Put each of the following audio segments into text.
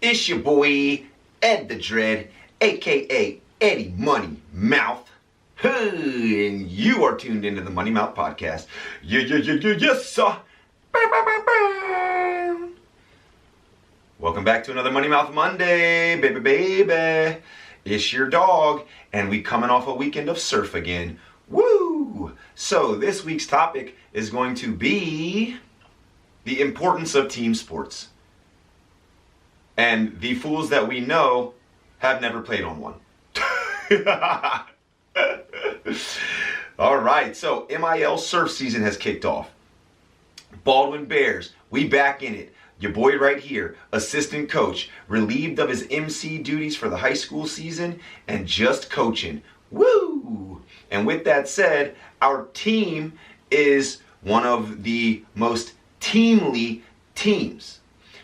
It's your boy, Ed the Dread, aka Eddie Money Mouth. Hey, and you are tuned into the Money Mouth Podcast. Yes, sir. Welcome back to another Money Mouth Monday, baby. It's your dog, and we coming off a weekend of surf again. Woo! So this week's topic is going to be the importance of team sports. And the fools that we know have never played on one. All right, so MIL surf season has kicked off. Baldwin Bears, we back in it. Your boy right here, assistant coach, relieved of his MC duties for the high school season and just coaching. Woo! And with that said, our team is one of the most teamly teams.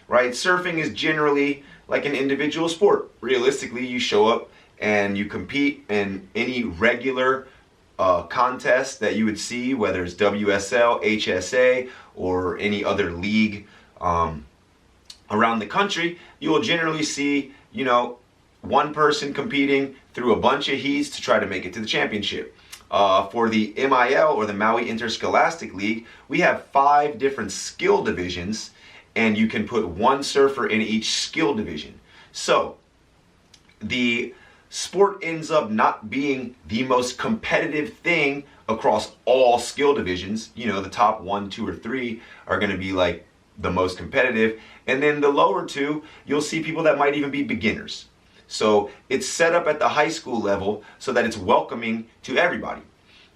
Right? Surfing is generally like an individual sport. Realistically, you show up and you compete in any regular contest that you would see, whether it's WSL, HSA, or any other league around the country. You will generally see, one person competing through a bunch of heats to try to make it to the championship. For the MIL, or the Maui Interscholastic League, we have 5 different skill divisions, and you can put one surfer in each skill division. So the sport ends up not being the most competitive thing across all skill divisions. The top 1, 2, or 3 are going to be like the most competitive. And then the lower 2, you'll see people that might even be beginners. So it's set up at the high school level so that it's welcoming to everybody.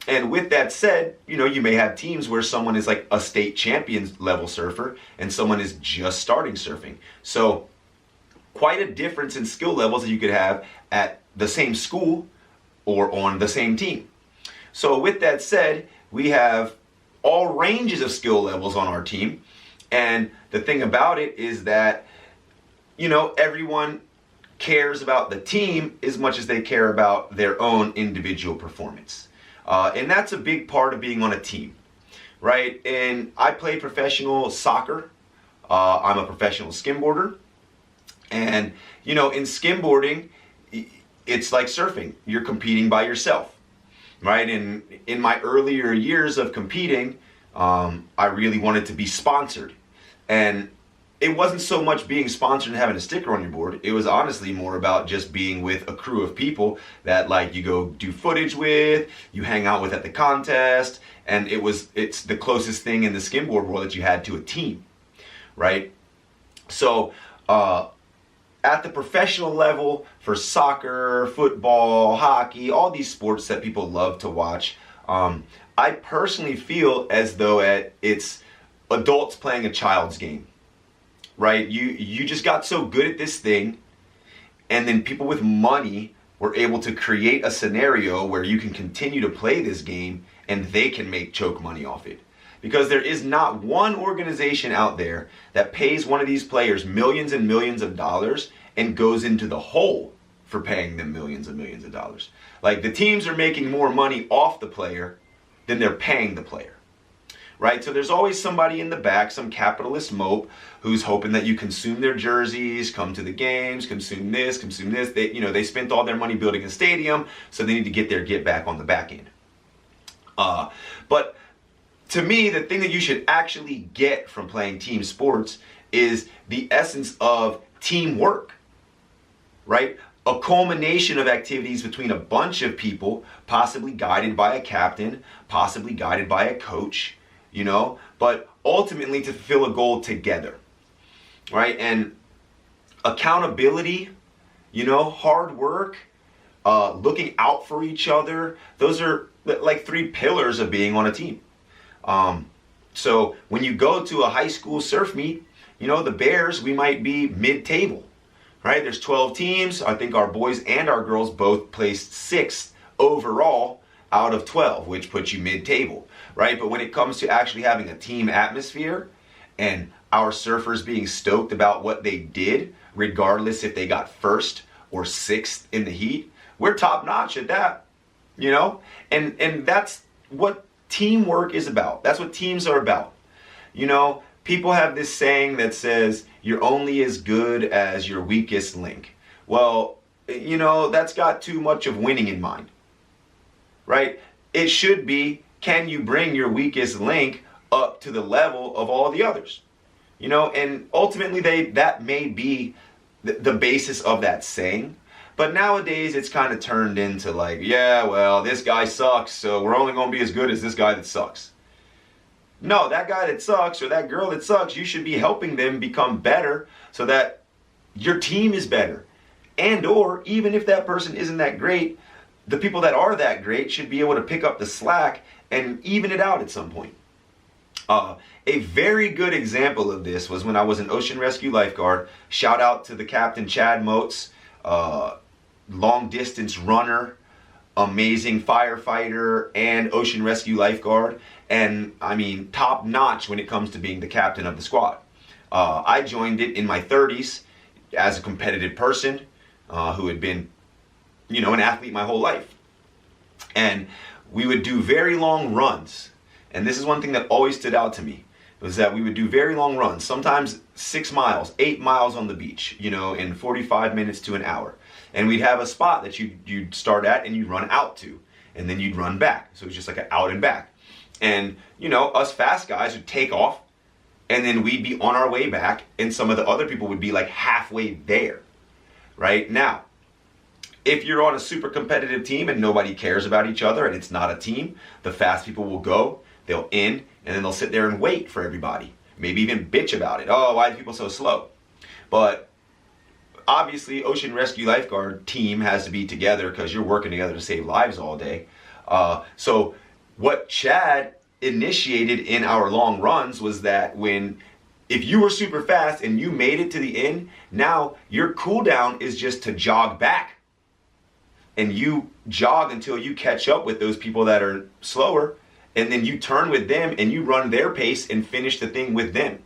And with that said, you may have teams where someone is like a state champion level surfer and someone is just starting surfing. So quite a difference in skill levels that you could have at the same school or on the same team. So with that said, we have all ranges of skill levels on our team. And the thing about it is that, everyone cares about the team as much as they care about their own individual performance. And that's a big part of being on a team, right? And I play professional soccer. I'm a professional skimboarder. And, in skimboarding, it's like surfing. You're competing by yourself, right? And in my earlier years of competing, I really wanted to be sponsored. And it wasn't so much being sponsored and having a sticker on your board. It was honestly more about just being with a crew of people that you go do footage with, you hang out with at the contest, and it's the closest thing in the skimboard world that you had to a team, right? So at the professional level for soccer, football, hockey, all these sports that people love to watch, I personally feel as though it's adults playing a child's game. Right? You just got so good at this thing, and then people with money were able to create a scenario where you can continue to play this game and they can make choke money off it. Because there is not one organization out there that pays one of these players millions and millions of dollars and goes into the hole for paying them millions and millions of dollars. Like, the teams are making more money off the player than they're paying the player. Right? So there's always somebody in the back, some capitalist mope, who's hoping that you consume their jerseys, come to the games, consume this. They spent all their money building a stadium, so they need to get their get back on the back end. But to me, the thing that you should actually get from playing team sports is the essence of teamwork, right? A culmination of activities between a bunch of people, possibly guided by a captain, possibly guided by a coach, but ultimately to fulfill a goal together, right? And accountability, hard work, looking out for each other, those are like 3 pillars of being on a team. So when you go to a high school surf meet, the Bears, we might be mid-table, right? There's 12 teams. I think our boys and our girls both placed 6th overall out of 12, which puts you mid-table. Right? But when it comes to actually having a team atmosphere and our surfers being stoked about what they did, regardless if they got 1st or 6th in the heat, we're top notch at that, And that's what teamwork is about. That's what teams are about. people have this saying that says, you're only as good as your weakest link. Well, you know, that's got too much of winning in mind, right? It should be, can you bring your weakest link up to the level of all the others? You know, and ultimately that may be the basis of that saying. But nowadays it's kind of turned into like, yeah, well, this guy sucks, so we're only going to be as good as this guy that sucks. No, that guy that sucks or that girl that sucks, you should be helping them become better so that your team is better. And or even if that person isn't that great, the people that are that great should be able to pick up the slack and even it out at some point. A very good example of this was when I was an ocean rescue lifeguard. Shout out to the captain, Chad Moats, long distance runner, amazing firefighter and ocean rescue lifeguard. And I mean, top notch when it comes to being the captain of the squad. I joined it in my 30s as a competitive person who had been, you know, an athlete my whole life. And we would do very long runs. And this is one thing that always stood out to me, was that we would do very long runs, sometimes 6 miles, 8 miles on the beach, you know, in 45 minutes to an hour. And we'd have a spot that you'd start at and you'd run out to, and then you'd run back. So it was just like an out and back. And, you know, us fast guys would take off, and then we'd be on our way back, and some of the other people would be like halfway there, right? Now, if you're on a super competitive team and nobody cares about each other and it's not a team, the fast people will go, they'll end, and then they'll sit there and wait for everybody. Maybe even bitch about it. Oh, why are people so slow? But obviously, ocean rescue lifeguard team has to be together because you're working together to save lives all day. So what Chad initiated in our long runs was that if you were super fast and you made it to the end, now your cooldown is just to jog back. And you jog until you catch up with those people that are slower, and then you turn with them and you run their pace and finish the thing with them.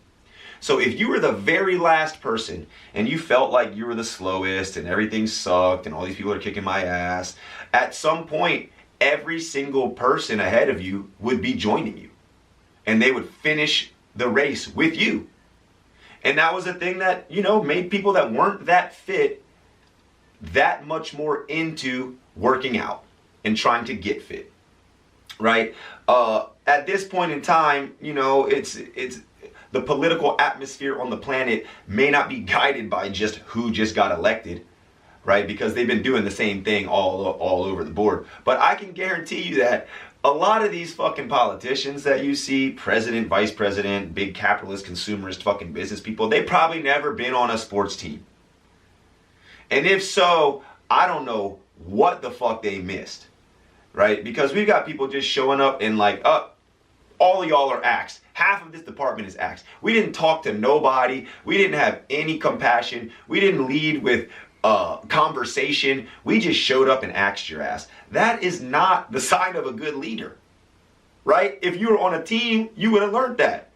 So if you were the very last person and you felt like you were the slowest and everything sucked and all these people are kicking my ass, at some point, every single person ahead of you would be joining you. And they would finish the race with you. And that was a thing that, you know, made people that weren't that fit that much more into working out and trying to get fit, right? At this point in time, you know, it's the political atmosphere on the planet may not be guided by just who just got elected, right? Because they've been doing the same thing all over the board. But I can guarantee you that a lot of these fucking politicians that you see, president, vice president, big capitalist, consumerist fucking business people, they probably never been on a sports team. And if so, I don't know what the fuck they missed, right? Because we've got people just showing up and like, all of y'all are axed. Half of this department is axed. We didn't talk to nobody. We didn't have any compassion. We didn't lead with conversation. We just showed up and axed your ass. That is not the sign of a good leader, right? If you were on a team, you would have learned that.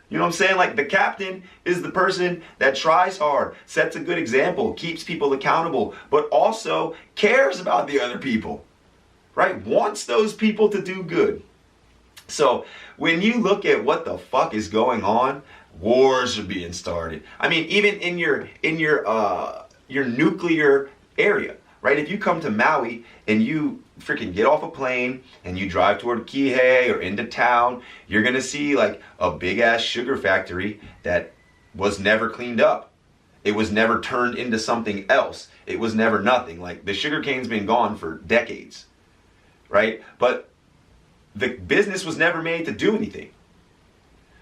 You know what I'm saying? Like, the captain is the person that tries hard, sets a good example, keeps people accountable, but also cares about the other people, right? Wants those people to do good. So when you look at what the fuck is going on, wars are being started. I mean, even in your nuclear area, right? If you come to Maui and you freaking get off a plane and you drive toward Kihei or into town, you're gonna see like a big ass sugar factory that was never cleaned up. It was never turned into something else. It was never nothing. Like, the sugar cane's been gone for decades, right? But the business was never made to do anything.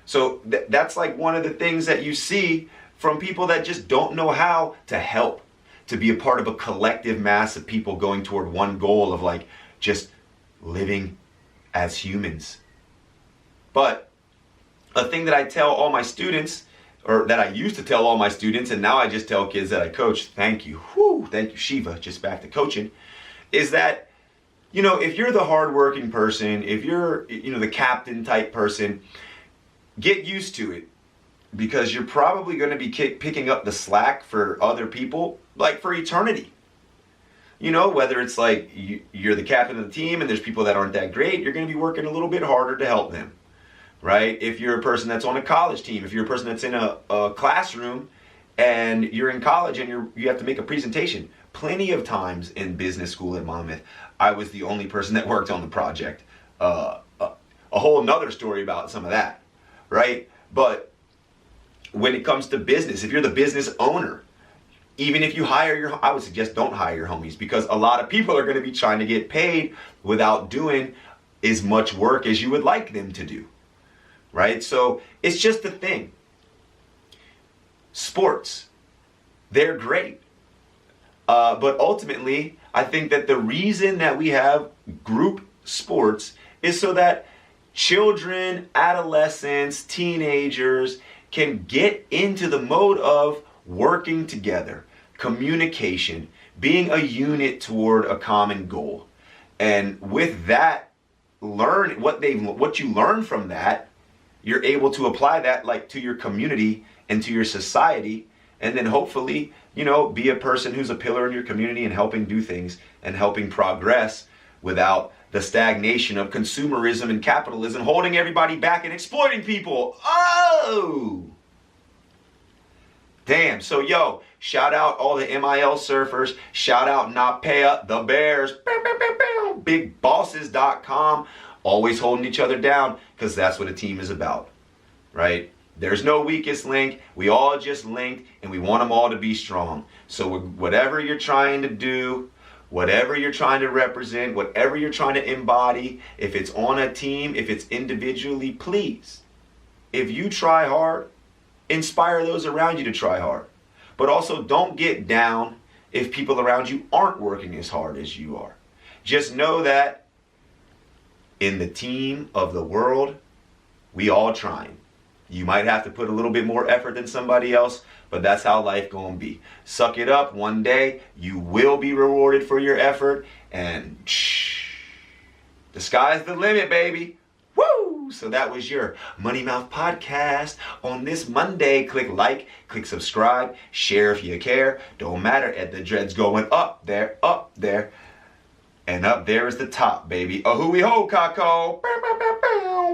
So that's like one of the things that you see from people that just don't know how to help, to be a part of a collective mass of people going toward one goal of like just living as humans. But a thing that I tell all my students, or that I used to tell all my students, and now I just tell kids that I coach, thank you, thank you Shiva, just back to coaching, is that, you know, if you're the hardworking person, if you're, you know, the captain type person, get used to it. Because you're probably going to be picking up the slack for other people, like for eternity. You know, whether it's like you're the captain of the team and there's people that aren't that great, you're going to be working a little bit harder to help them. right? If you're a person that's on a college team, if you're a person that's in a classroom and you're in college and you have to make a presentation. Plenty of times in business school at Monmouth, I was the only person that worked on the project. A whole nother story about some of that, right? But when it comes to business, if you're the business owner, even if you hire I would suggest don't hire your homies, because a lot of people are going to be trying to get paid without doing as much work as you would like them to do, right? So it's just a thing. Sports, they're great. But ultimately, I think that the reason that we have group sports is so that children, adolescents, teenagers can get into the mode of working together, communication, being a unit toward a common goal. And with that, learn what you learn from that, you're able to apply that like to your community and to your society, and then hopefully, be a person who's a pillar in your community and helping do things and helping progress without the stagnation of consumerism and capitalism holding everybody back and exploiting people. Oh! Damn. So, shout out all the MIL surfers. Shout out Napea, the Bears. BigBosses.com. Always holding each other down, because that's what a team is about, right? There's no weakest link. We all just linked, and we want them all to be strong. So whatever you're trying to do, whatever you're trying to represent, whatever you're trying to embody, if it's on a team, if it's individually, please, if you try hard, inspire those around you to try hard. But also don't get down if people around you aren't working as hard as you are. Just know that in the team of the world, we all trying. You might have to put a little bit more effort than somebody else, but that's how life gonna be. Suck it up. One day, you will be rewarded for your effort, and the sky's the limit, baby. Woo! So that was your Money Mouth podcast on this Monday. Click like, click subscribe, share if you care. Don't matter, at the dreads going up there, and up there is the top, baby. A hooey ho, Kako.